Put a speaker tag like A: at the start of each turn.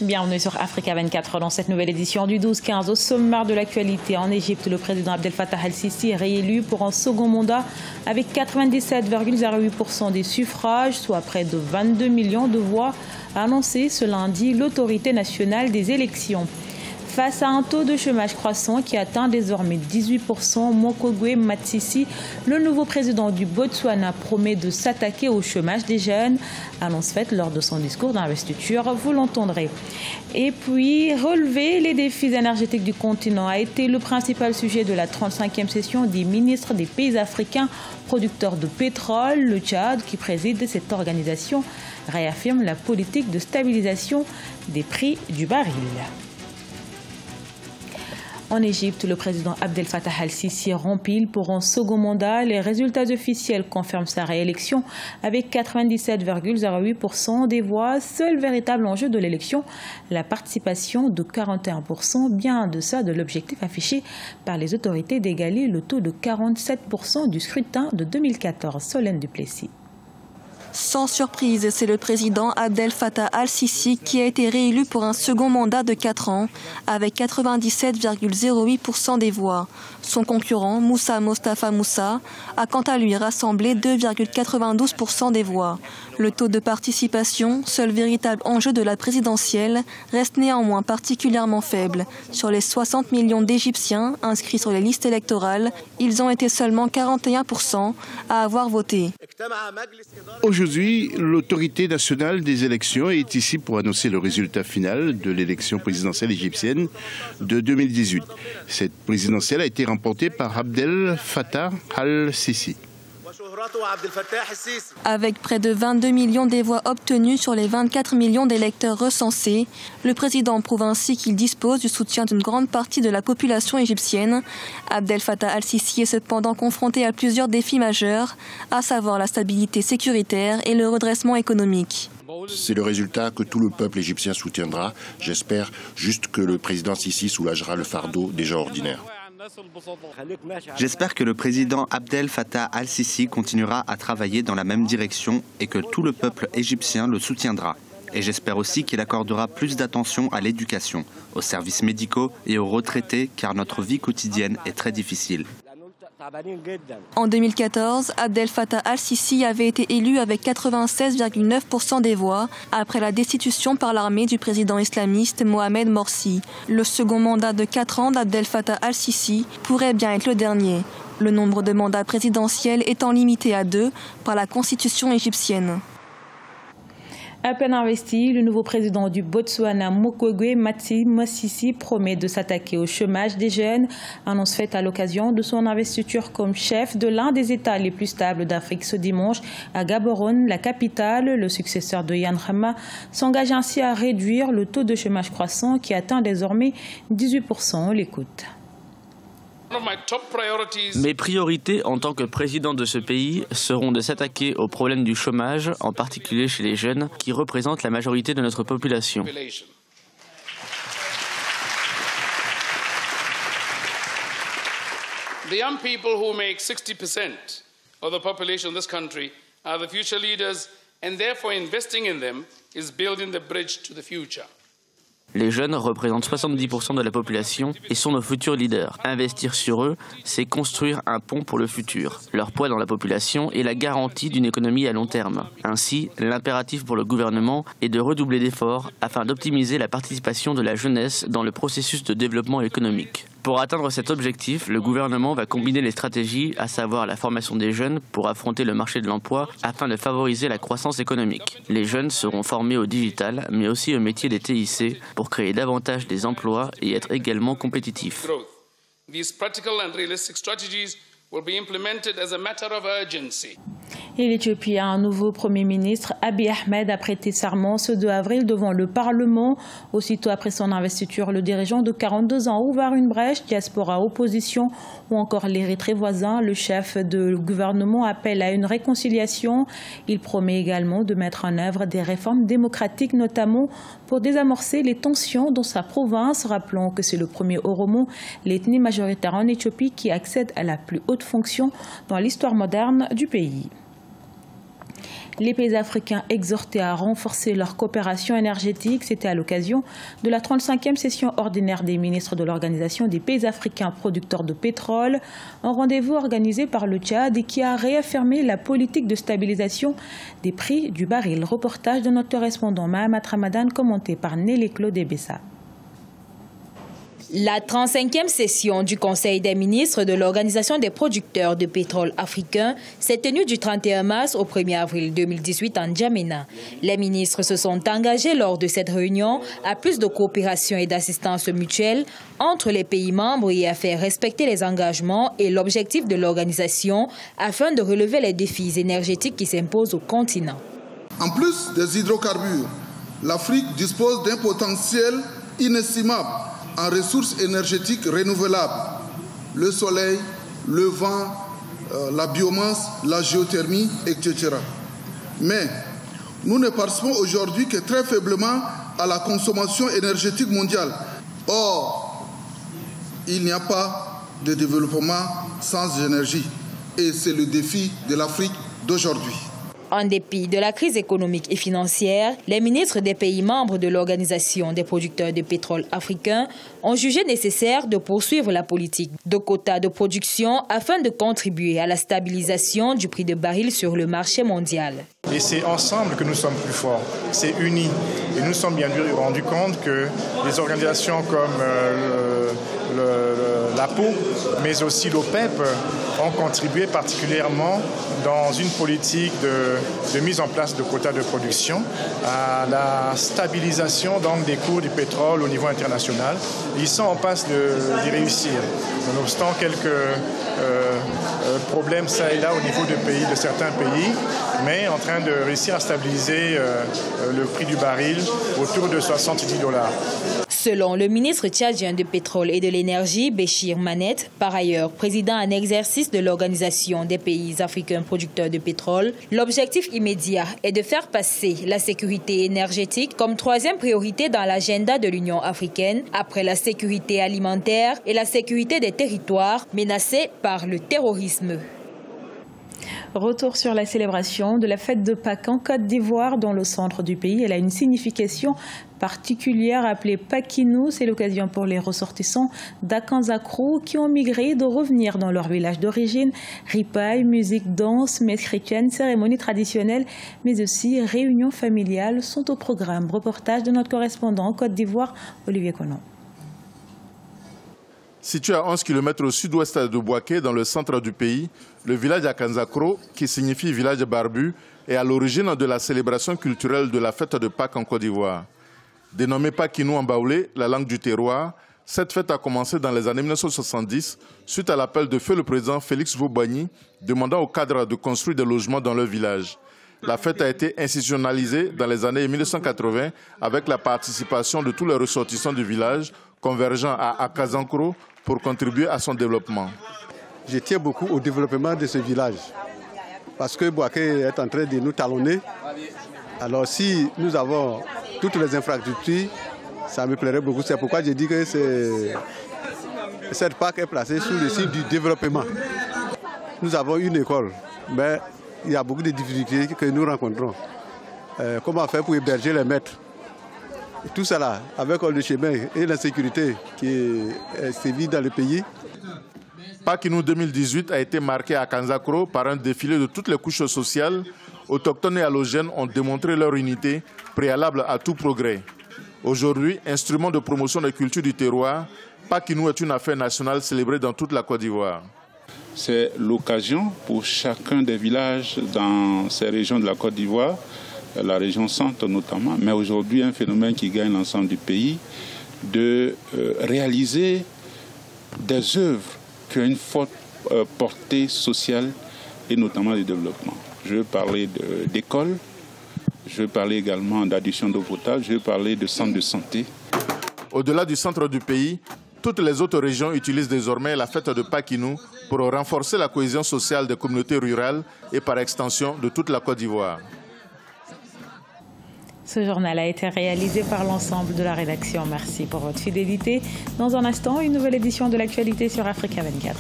A: Bienvenue sur Africa 24 dans cette nouvelle édition du 12-15. Au sommaire de l'actualité, en Égypte, le président Abdel Fattah al-Sisi est réélu pour un second mandat avec 97,08% des suffrages, soit près de 22 millions de voix, a annoncé ce lundi l'autorité nationale des élections. Face à un taux de chômage croissant qui atteint désormais 18%, Mokogwe Masisi, le nouveau président du Botswana, promet de s'attaquer au chômage des jeunes. Annonce faite lors de son discours d'investiture, vous l'entendrez. Et puis, relever les défis énergétiques du continent a été le principal sujet de la 35e session des ministres des pays africains producteurs de pétrole. Le Tchad, qui préside cette organisation, réaffirme la politique de stabilisation des prix du baril. En Égypte, le président Abdel Fattah al-Sisi rempile pour un second mandat. Les résultats officiels confirment sa réélection avec 97,08% des voix. Seul véritable enjeu de l'élection, la participation de 41%, bien en deçà de l'objectif affiché par les autorités d'égaler le taux de 47% du scrutin de 2014. Solène Duplessis.
B: Sans surprise, c'est le président Abdel Fattah al-Sisi qui a été réélu pour un second mandat de 4 ans, avec 97,08% des voix. Son concurrent, Moussa Mostafa Moussa, a quant à lui rassemblé 2,92% des voix. Le taux de participation, seul véritable enjeu de la présidentielle, reste néanmoins particulièrement faible. Sur les 60 millions d'Égyptiens inscrits sur les listes électorales, ils ont été seulement 41% à avoir voté.
C: Aujourd'hui, l'autorité nationale des élections est ici pour annoncer le résultat final de l'élection présidentielle égyptienne de 2018. Cette présidentielle a été remportée par Abdel Fattah al-Sisi.
B: Avec près de 22 millions des voix obtenues sur les 24 millions d'électeurs recensés, le président prouve ainsi qu'il dispose du soutien d'une grande partie de la population égyptienne. Abdel Fattah al-Sisi est cependant confronté à plusieurs défis majeurs, à savoir la stabilité sécuritaire et le redressement économique.
D: C'est le résultat que tout le peuple égyptien soutiendra. J'espère juste que le président Sisi soulagera le fardeau des gens ordinaires.
E: J'espère que le président Abdel Fattah al-Sisi continuera à travailler dans la même direction et que tout le peuple égyptien le soutiendra. Et j'espère aussi qu'il accordera plus d'attention à l'éducation, aux services médicaux et aux retraités, car notre vie quotidienne est très difficile.
B: En 2014, Abdel Fattah al-Sisi avait été élu avec 96,9% des voix après la destitution par l'armée du président islamiste Mohamed Morsi. Le second mandat de 4 ans d'Abdel Fattah al-Sisi pourrait bien être le dernier, le nombre de mandats présidentiels étant limité à 2 par la constitution égyptienne.
A: À peine investi, le nouveau président du Botswana, Mokogwe Masisi, promet de s'attaquer au chômage des jeunes. Annonce faite à l'occasion de son investiture comme chef de l'un des États les plus stables d'Afrique ce dimanche à Gaborone, la capitale. Le successeur de Yann Rama s'engage ainsi à réduire le taux de chômage croissant qui atteint désormais 18%. On l'écoute.
F: Mes priorités en tant que président de ce pays seront de s'attaquer au problème du chômage, en particulier chez les jeunes, qui représentent la majorité de notre population.
G: The young people who make 60% of the population of this country are the future leaders, and therefore investing in them is building the bridge to the future.
F: Les jeunes représentent 70% de la population et sont nos futurs leaders. Investir sur eux, c'est construire un pont pour le futur. Leur poids dans la population est la garantie d'une économie à long terme. Ainsi, l'impératif pour le gouvernement est de redoubler d'efforts afin d'optimiser la participation de la jeunesse dans le processus de développement économique. Pour atteindre cet objectif, le gouvernement va combiner les stratégies, à savoir la formation des jeunes pour affronter le marché de l'emploi afin de favoriser la croissance économique. Les jeunes seront formés au digital, mais aussi au métier des TIC pour créer davantage des emplois et être également compétitifs.
A: Et l'Éthiopie a un nouveau Premier ministre. Abiy Ahmed a prêté serment ce 2 avril devant le Parlement. Aussitôt après son investiture, le dirigeant de 42 ans a ouvert une brèche. Diaspora, opposition ou encore l'Érythrée voisin. Le chef de gouvernement appelle à une réconciliation. Il promet également de mettre en œuvre des réformes démocratiques, notamment pour désamorcer les tensions dans sa province. Rappelons que c'est le premier Oromo, l'ethnie majoritaire en Éthiopie, qui accède à la plus haute fonction dans l'histoire moderne du pays. Les pays africains exhortés à renforcer leur coopération énergétique. C'était à l'occasion de la 35e session ordinaire des ministres de l'Organisation des pays africains producteurs de pétrole. Un rendez-vous organisé par le Tchad et qui a réaffirmé la politique de stabilisation des prix du baril. Reportage de notre correspondant Mahamat Ramadan commenté par Nelly Claude Bessa.
H: La 35e session du Conseil des ministres de l'Organisation des producteurs de pétrole africains s'est tenue du 31 mars au 1er avril 2018 en N'Djamena. Les ministres se sont engagés lors de cette réunion à plus de coopération et d'assistance mutuelle entre les pays membres et à faire respecter les engagements et l'objectif de l'organisation afin de relever les défis énergétiques qui s'imposent au continent.
I: En plus des hydrocarbures, l'Afrique dispose d'un potentiel inestimable en ressources énergétiques renouvelables, le soleil, le vent, la biomasse, la géothermie, etc. Mais nous ne participons aujourd'hui que très faiblement à la consommation énergétique mondiale. Or, il n'y a pas de développement sans énergie et c'est le défi de l'Afrique d'aujourd'hui.
H: En dépit de la crise économique et financière, les ministres des pays membres de l'Organisation des producteurs de pétrole africains ont jugé nécessaire de poursuivre la politique de quotas de production afin de contribuer à la stabilisation du prix de baril sur le marché mondial.
J: Et c'est ensemble que nous sommes plus forts, c'est unis. Et nous nous sommes bien rendus compte que des organisations comme l'APO, mais aussi l'OPEP, ont contribué particulièrement dans une politique de mise en place de quotas de production à la stabilisation donc, des cours du pétrole au niveau international. Ils sont en passe d'y réussir, nonobstant quelques problèmes ça et là au niveau de certains pays, mais en train de réussir à stabiliser le prix du baril autour de 70 $.
H: Selon le ministre tchadien de pétrole et de l'énergie, Béchir Manet, par ailleurs président en exercice de l'Organisation des pays africains producteurs de pétrole, l'objectif immédiat est de faire passer la sécurité énergétique comme troisième priorité dans l'agenda de l'Union africaine, après la sécurité alimentaire et la sécurité des territoires menacés par le terrorisme.
A: Retour sur la célébration de la fête de Pâques en Côte d'Ivoire, dans le centre du pays. Elle a une signification particulière appelée Pakinou. C'est l'occasion pour les ressortissants d'Akanzakrou qui ont migré de revenir dans leur village d'origine. Ripaille, musique, danse, messe chrétienne, cérémonie traditionnelle, mais aussi réunions familiales sont au programme. Reportage de notre correspondant en Côte d'Ivoire, Olivier Conan.
K: Situé à 11 km au sud-ouest de Bouaké, dans le centre du pays, le village d'Akanzakrou, qui signifie village barbu, est à l'origine de la célébration culturelle de la fête de Pâques en Côte d'Ivoire. Dénommée Pakinou en baoulé, la langue du terroir, cette fête a commencé dans les années 1970 suite à l'appel de feu le président Félix Vaubanyi demandant aux cadres de construire des logements dans leur village. La fête a été institutionnalisée dans les années 1980 avec la participation de tous les ressortissants du village convergeant à Akanzakrou pour contribuer à son développement.
L: Je tiens beaucoup au développement de ce village parce que Bouaké est en train de nous talonner. Alors si nous avons toutes les infrastructures, ça me plairait beaucoup. C'est pourquoi je dis que cette Pâques est placée sous le signe du développement. Nous avons une école, mais il y a beaucoup de difficultés que nous rencontrons. Comment faire pour héberger les maîtres? Tout cela, avec le chemin et l'insécurité qui sévit dans le pays.
K: Pakinou 2018 a été marqué à Akanzakrou par un défilé de toutes les couches sociales. Autochtones et halogènes ont démontré leur unité préalable à tout progrès. Aujourd'hui, instrument de promotion des cultures du terroir, Pakinou est une affaire nationale célébrée dans toute la Côte d'Ivoire.
M: C'est l'occasion pour chacun des villages dans ces régions de la Côte d'Ivoire, la région centre notamment, mais aujourd'hui un phénomène qui gagne l'ensemble du pays, de réaliser des œuvres qui ont une forte portée sociale et notamment de développement. Je veux parler d'écoles, je veux parler également d'adduction d'eau potable, je veux parler de centres de santé.
K: Au-delà du centre du pays, toutes les autres régions utilisent désormais la fête de Pakinou pour renforcer la cohésion sociale des communautés rurales et par extension de toute la Côte d'Ivoire.
A: Ce journal a été réalisé par l'ensemble de la rédaction. Merci pour votre fidélité. Dans un instant, une nouvelle édition de l'actualité sur Africa 24.